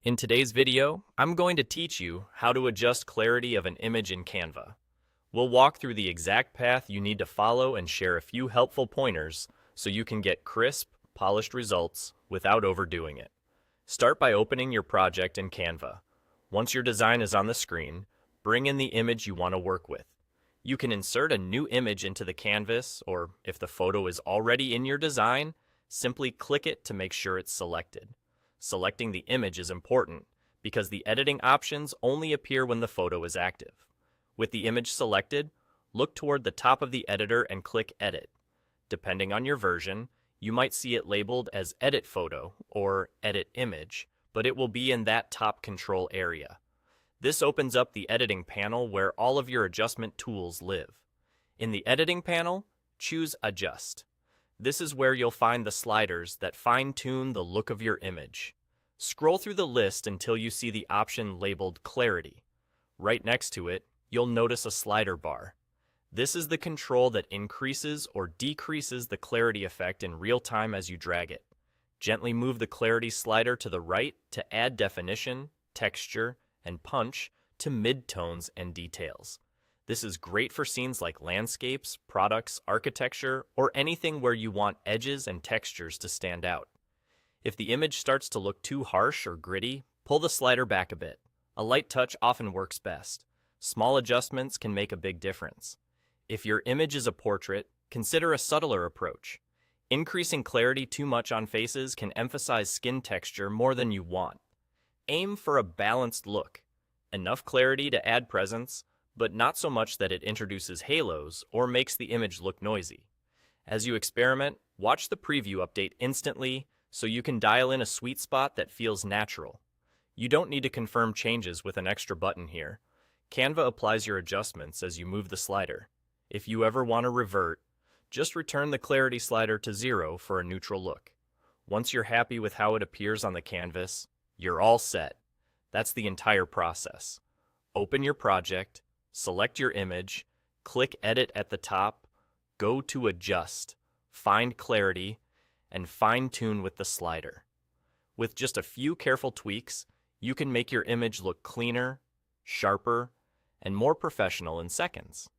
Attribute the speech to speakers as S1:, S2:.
S1: In today's video, I'm going to teach you how to adjust clarity of an image in Canva. We'll walk through the exact path you need to follow and share a few helpful pointers so you can get crisp, polished results without overdoing it. Start by opening your project in Canva. Once your design is on the screen, bring in the image you want to work with. You can insert a new image into the canvas, or if the photo is already in your design, simply click it to make sure it's selected. Selecting the image is important because the editing options only appear when the photo is active. With the image selected, look toward the top of the editor and click Edit. Depending on your version, you might see it labeled as Edit Photo or Edit Image, but it will be in that top control area. This opens up the editing panel where all of your adjustment tools live. In the editing panel, choose Adjust. This is where you'll find the sliders that fine-tune the look of your image. Scroll through the list until you see the option labeled Clarity. Right next to it, you'll notice a slider bar. This is the control that increases or decreases the clarity effect in real time as you drag it. Gently move the clarity slider to the right to add definition, texture, and punch to midtones and details. This is great for scenes like landscapes, products, architecture, or anything where you want edges and textures to stand out. If the image starts to look too harsh or gritty, pull the slider back a bit. A light touch often works best. Small adjustments can make a big difference. If your image is a portrait, consider a subtler approach. Increasing clarity too much on faces can emphasize skin texture more than you want. Aim for a balanced look. Enough clarity to add presence, but not so much that it introduces halos or makes the image look noisy. As you experiment, watch the preview update instantly so you can dial in a sweet spot that feels natural. You don't need to confirm changes with an extra button here. Canva applies your adjustments as you move the slider. If you ever want to revert, just return the clarity slider to 0 for a neutral look. Once you're happy with how it appears on the canvas, you're all set. That's the entire process. Open your project, select your image, click Edit at the top, go to Adjust, find Clarity, and fine-tune with the slider. With just a few careful tweaks, you can make your image look cleaner, sharper, and more professional in seconds.